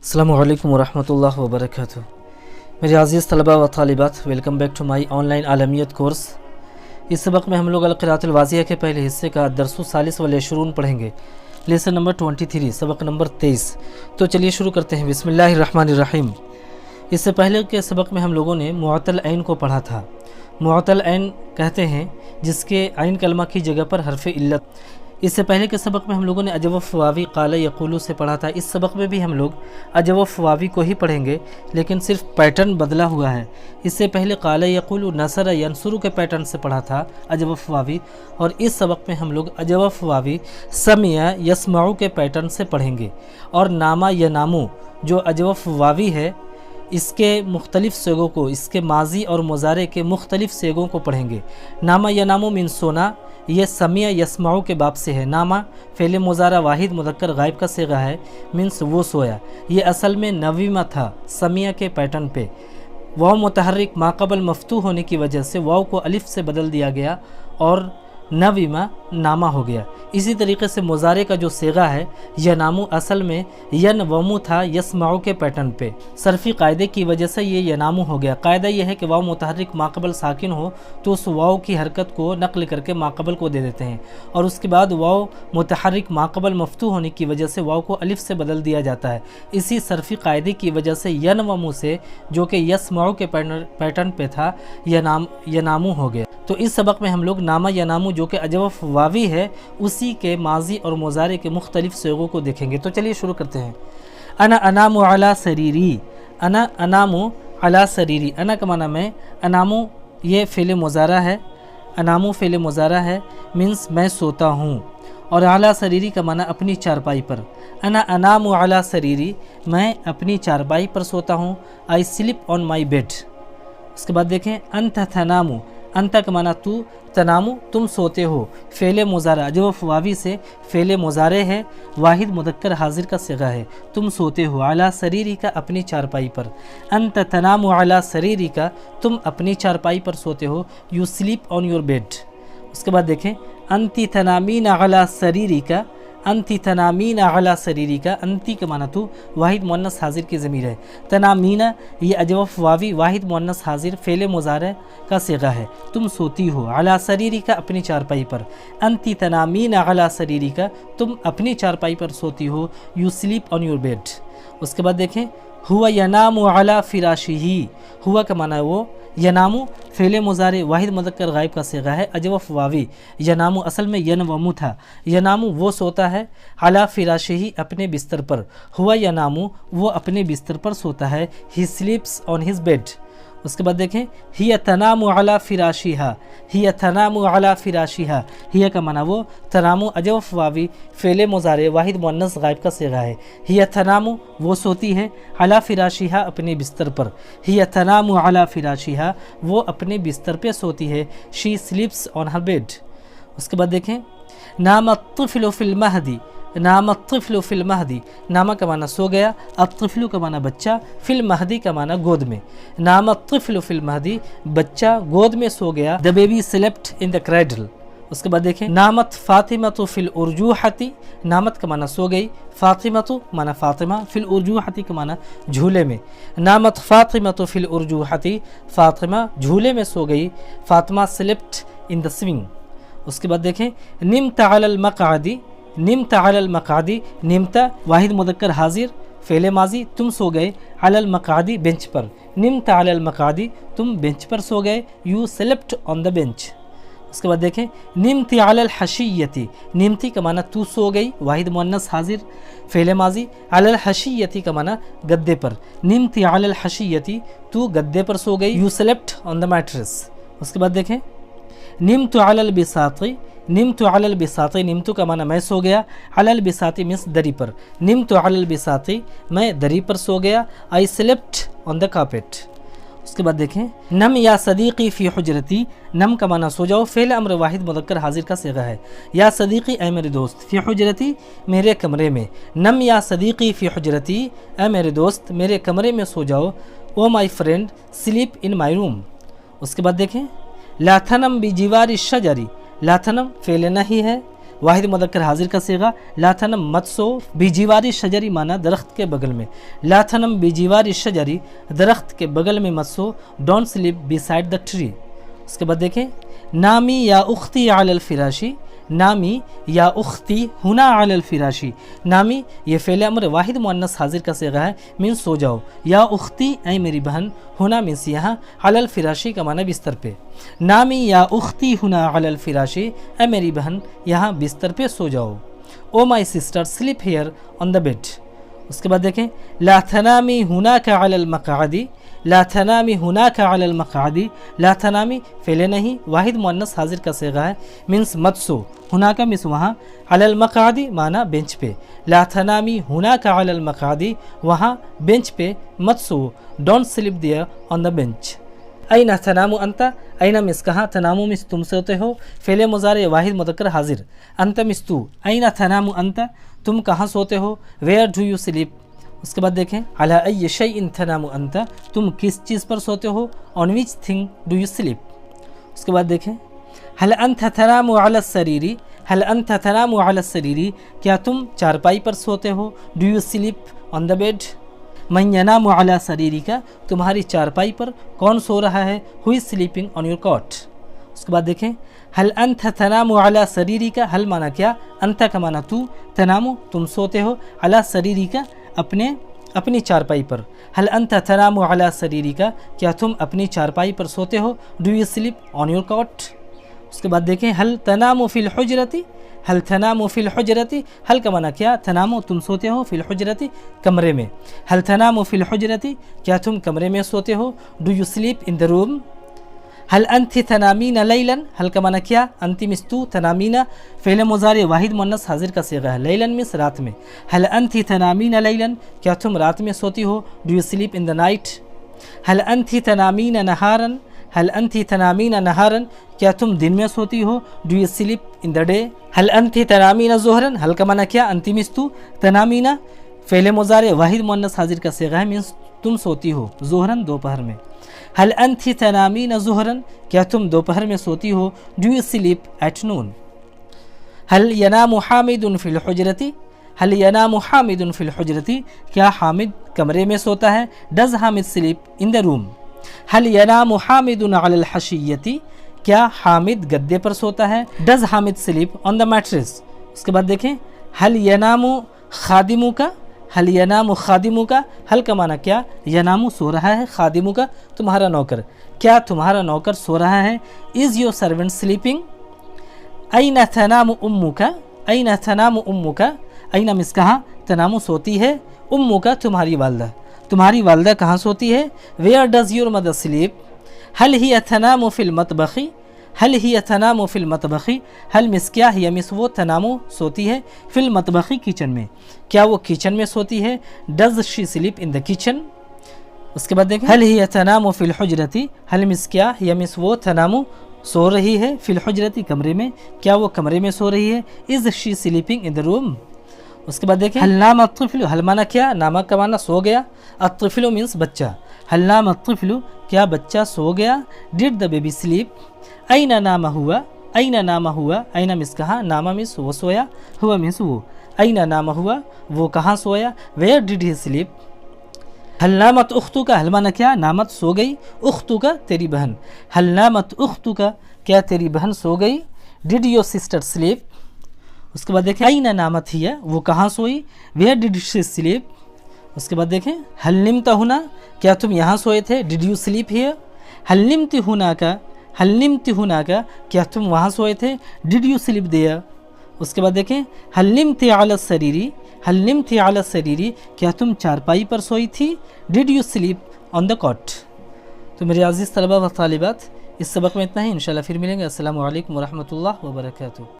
अस्सलामु अलैकुम वरहमतुल्लाहि वबरकातुहू। मेरे अज़ीज़ तलबा व तालिबात, welcome back to my online आलमियत कोर्स। इस सबक में हम लोग अल-क़िराअतुल वाज़िया के पहले हिस्से का दरसु सालिस वल इशरून पढ़ेंगे, लेसन नंबर 23, सबक नंबर 23। तो चलिए शुरू करते हैं। बिस्मिल्लाहिर्रहमानिर्रहीम। इससे पहले के सबक में हम लोगों ने मुअत्तल ऐन को पढ़ा था। मुअत्तल ऐन कहते हैं जिसके ऐन कलमा की जगह पर हरफ इल्लत। इससे पहले के सबक में हम लोगों ने अजवफ़ वावी क़ाल यक़ूलु से पढ़ा था। इस सबक में भी हम लोग अजवफ़ वावी को ही पढ़ेंगे, लेकिन सिर्फ पैटर्न बदला हुआ है। इससे पहले क़ाल यक़ूलु नसर यंसुरु के पैटर्न से पढ़ा था अजवफ़ वावी, और इस सबक में हम लोग अजवफ़ वावी समिया यस्माउ के पैटर्न से पढ़ेंगे। और नामा यनामु जो अजवफ़ वावी है, इसके मुख्तलिफ़ सेगों को, इसके माजी और मुज़ारे के मुख्तलिफ़ सेगों को पढ़ेंगे। नामा यनामु मिन सोना, ये समिया यस्माउ के बाब से है। नामा फ़ेल मुज़ारा वाहिद मुज़क्कर गायब का सेगा है, मीन्स वो सोया। ये असल में नवीमा था समिया के पैटर्न पे। वाव मुतहर्रिक माक़बल मफ्तू होने की वजह से वाव को अलिफ से बदल दिया गया और नवीमा नामा हो गया। इसी तरीके से मुज़ारे का जो सेगा है यनामु, असल में यन वमु था यस्माउ के पैटर्न पे। सरफ़ी कायदे की वजह से ये यनामु हो गया। कायदा यह है कि वाव मुतहर्रिक माक़बल साकिन हो तो उस वाव की हरकत को नक़ल करके माक़बल को दे देते हैं, और उसके बाद वाव मुतहर्रिक माक़बल मफ्तू होने की वजह से वाव को अलिफ से बदल दिया जाता है। इसी सरफ़ी कायदे की वजह से यन वमु से, जो कि यस्माउ के पैटर्न पे था, यनामु हो गया। तो इस सबक में हम लोग नामा यनामु जो कि अजवफ़ वावी है, उसी के माजी और मुज़ारे के मुख्तलिफ़ सेगों को देखेंगे। तो चलिए शुरू करते हैं। अना अनामु अला सरीरी, अना अनामु अला सरीरी। अना का माना मैं, अनामु ये फ़ेल मुज़ारा है, अनामु फ़ेल मुज़ारा है, मीन्स मैं सोता हूँ। और अला सरीरी का माना अपनी चारपाई पर। अना अनामु अला सरीरी, मैं अपनी चारपाई पर सोता हूँ। I sleep on my bed. उसके बाद देखें अंत तनामु, अंत का माना तू, तनामु तुम सोते हो। फ़ेल मुज़ारा अजवफ़ वावी से फ़ेल मुज़ारे है, वाहिद मुज़क्कर हाजिर का सिगा है, तुम सोते हो। अला सरीरी का अपनी चारपाई पर। अंत तनामु अला सरीरी का तुम अपनी चारपाई पर सोते हो। You sleep on your bed. उसके बाद देखें अंती तनामीन अला सरीरी का, अंती तनामीन अला सरीरी का, अंती का माना तू, वाहिद मुअन्नस हाजिर की ज़मीर है। तनामीना ये अजवफ़ वावी वाहिद मुअन्नस हाजिर फ़ेल मुज़ारे का सिगा है, तुम सोती हो। अला सरीरी का अपनी चारपाई पर। अंती तनामीन अला सरीरी का तुम अपनी चारपाई पर सोती हो। You sleep on your bed. उसके बाद देखें हुआ यनामु अला फ़िराशिही, हुआ का माना वो, यनामु फ़ेल मुज़ारे वाहिद मुज़क्कर गायब का सिगा है, अजवफ़ वावी। यनामु असल में यन वमु था। यनामु वो सोता है, अला फ़िराशिही अपने बिस्तर पर। हुआ यनामु वो अपने बिस्तर पर सोता है। ही स्लीप्स ऑन हिज बेड। उसके बाद देखें हिया तनामु अला फ़िराशिहा, हिया तनामु अला फ़िराशिहा। हिया का माना वो, तनामु अजवफ़ वावी फ़ेल मुज़ारे वाहिद मुअन्नस गायब का सिगा है। हिया तनामु वो सोती है, अला फ़िराशिहा अपने बिस्तर पर। हिया तनामु अला फ़िराशिहा वो अपने बिस्तर पे सोती है। She स्लीप्स on her bed. उसके बाद देखें नाम अत्तिफ़्लु फ़िल महदी, नाम अत्तिफ़्लु फ़िल महदी। नामा का माना सो गया, अत्तिफ़्लु का माना बच्चा, फ़िल महदी का माना गोद में। नाम अत्तिफ़्लु फ़िल महदी, बच्चा गोद में सो गया। The baby slept in the cradle. उसके बाद देखें नामत फ़ातिमतु फ़िल उर्जूहती, नामत का माना सो गई, फ़ातिमतु माना फ़ातिमा, फ़िल उर्जूहती का माना झूले में। नामत फ़ातिमतु फ़िल उर्जूहती, फ़ातिमा झूले में सो गई। Fatima slept in the swing. उसके बाद देखें निमता अलल मक़अदी, निमता अलल मक़अदी, निमता वाहिद मुज़क्कर हाजिर फ़ेल माजी, तुम सो गए। अलल मक़अदी बेंच पर। निमता अलल मक़अदी तुम बेंच पर सो गए। You slept on the bench. उसके बाद देखें निमती अलल हशीयती, निमती का माना तू सो गई, वाहिद मुअन्नस हाजिर फ़ेल माजी। अलल हशीयती का माना गद्दे पर। निमती अलल हशीयती तू गद्दे पर सो गई। You slept on the mattress. उसके बाद देखें निमतु अलल बिसाती, निमतु अलल बिसाती, निमतु का माना मैं सो गया। अलल बिसाती मीन्स दरी पर। निमतु अलल बिसाती मैं दरी पर सो गया। I slept on the carpet. उसके बाद देखें नम या सदीक़ी फ़ी हुजरती, नम का माना सो जाओ, फ़ेल अम्र वाहिद मुज़क्कर हाजिर का सिगा है। या सदीक़ी ए मेरे दोस्त, फ़ी हुजरती मेरे कमरे में। नम या सदीक़ी फ़ी हुजरती, ए मेरे दोस्त मेरे कमरे में सो जाओ। Oh my friend sleep in my room. उसके बाद देखें लाथनम बिजिवारी शजरी, लाथनम फ़ेल नहीं है, वाहिद मुदक्कर हाजिर का सीगा ला तनम मत सो बीजीवारी शजरी माना दरख्त के बगल में, ला तनम बीजीवारी शजरी दरख्त के बगल में मत सो, don't sleep beside the tree. उसके बाद देखें नामी या उख्ती अलल फिराशी, नामी या उख्ती हुना अलल फिराशी, नामी ये फ़ेल अमर वाहिद मुअन्नस हाजिर का सीगा है, मीन सो जाओ, या उख्ती ऐ मेरी बहन, हुना मीन्स यहाँ, अलल फिराशी का माना बिस्तर पे, नामी या उख्ती हुना अलल फिराशी ऐ मेरी बहन यहाँ बिस्तर पे सो जाओ। Oh my sister sleep here on the bed. उसके बाद देखें ला तनामी हुना का अलल मक़ादी, ला तनामी हुना का अलल मक़ादी, ला तनामी फ़ेल नहीं वाहिद मुअन्नस हाजिर का सीगा है, मीन्स मत सो, हुना का मीन्स वहाँ, अलल मक़ादी माना बेंच पे, ला तनामी हुना का अलल मक़ादी वहाँ बेंच पे मत सो, don't sleep there on the bench. ऐना तनामु अंता, ऐना मिस कहाँ, तनामु मिस तुम सोते हो, फ़ेल मुज़ारे वाहिद मुदक्कर हाजिर, अंत मिस तू, ऐना तनामु अंता तुम कहाँ सोते हो, वेयर डू यू स्लीप। उसके बाद देखें अला अय्य शैइन तनामु अंता तुम किस चीज़ पर सोते हो, on which thing do you sleep. उसके बाद देखें हल अंत तनामु अला सरीरी, हल अंत तनामु अला सरीरी क्या तुम चारपाई पर सोते हो, do you sleep on the bed. मन यनामु अला सरीरी का तुम्हारी चारपाई पर कौन सो रहा है, who is sleeping on your cot. उसके बाद देखें हल अंत तनामु अला सरीरी का, हल माना क्या, अंत का माना तू, तनामु तुम सोते हो, अला सरीरी का अपनी चारपाई पर, हल अंत तनामु अला सरीरी का क्या तुम अपनी चारपाई पर सोते हो, do you sleep on your cot. उसके बाद देखें हल तनामु फिल हुजरती, हल तनामु फिल हुजरती, हल का माना क्या, तनामु तुम सोते हो, फिल हुजरती कमरे में, हल तनामु फिल हुजरती क्या तुम कमरे में सोते हो, do you sleep in the room. हल अंति तनामीना लैलन, हल का माना क्या, अंति मिस तू, तनामीना फ़ेल मुज़ारे वाहिद मुअन्नस हाजिर का सीगा है, लैलन मिस रात में, हल अंति तनामीना लैलन क्या तुम रात में सोती हो, do you sleep in the night. हल अंति तनामीना नहारन, हल अंति तनामीना नहारन क्या तुम दिन में सोती हो, do you sleep in the day. हल अंति तनामीना ज़ोहरन, हल का माना क्या, अंति मिस तू, तनामीना फ़ेल मुज़ारे वाहिद मुअन्नस हाजिर का सीगा है, मीन्स तुम सोती हो, ज़ोहरन दोपहर में। हल अंति तनामीना ज़ोहरन क्या तुम दोपहर में सोती हो, do you sleep at noon. हल यनामु हामिदुन फिल हुजरती, हल यनामु हामिदुन फिल हुजरती क्या हामिद कमरे में सोता है, does Hamid sleep in the room. हल यनामु हामिदुन अलल हशियती क्या हामिद गद्दे पर सोता है, does Hamid sleep on the mattress. उसके बाद देखें हल यनामु खादिमु का, हल यनामु खादिमु का, हल का माना क्या, यनामु सो रहा है, खादिमु का तुम्हारा नौकर, क्या तुम्हारा नौकर सो रहा है, इज़ योर सर्वेंट स्लीपिंग। ऐना तनामु उम्मु का, ऐना तनामु उम्मु का, ऐना मिस कहाँ, तनामु सोती है, उम्मु का तुम्हारी वालदा, तुम्हारी वालदा कहाँ सोती है, where does your mother sleep. हल हिय तनामु फिल मतबखी, हल हिय तनामु फिल मतबखी, हल मिस क्या, हिय मिस वो, तनामु सोती है, फिल मतबखी किचन में, क्या वो किचन में सोती है, does she sleep in the kitchen. उसके बाद देखें हल हिय तनामु फिल हुजरती, हल मिस क्या, हिय मिस वो, तनामु सो रही है, फिल हुजरती कमरे में, क्या वो कमरे में सो रही है, is she sleeping in the room. उसके बाद देखें हल नाम अत्तिफलु, हल माना क्या, नामा का माना सो गया, अत्तिफलु मीन्स बच्चा, हल नाम अत्तिफलु क्या बच्चा सो गया, डिड द बेबी स्लीप। ऐना नामा हुआ, ऐना नामा हुआ, ऐना मिस कहाँ, नामा मिस वो सोया, हुआ मिस वो, ऐना नामा हुआ वो कहाँ सोया, वेयर डिड ही स्लीप। हल नामत उख्तु का, हल माना क्या, नामत सो गई, उख्तु का तेरी बहन, हल नामत उख्तु का क्या तेरी बहन सो गई, डिड योर सिस्टर स्लीप। उसके बाद देखें ऐना नामत हिया वो कहाँ सोई, वेयर डिड शी स्लीप। उसके बाद देखें हल निमत हुना क्या तुम यहाँ सोए थे, डिड यू स्लीप हियर। हल निमति हुना का, हल निमति हुना का क्या तुम वहाँ सोए थे, डिड यू स्लीप देयर। उसके बाद देखें हल निमति अला सरीरी, हल निमति अला सरीरी क्या तुम चारपाई पर सोई थी, did you sleep on the cot. तो मेरे अज़ीज़ तलबा व तालिबात इस सबक में इतना ही, इंशाल्लाह फिर मिलेंगे। अस्सलामु अलैकुम व रहमतुल्लाह व बरकातुहू।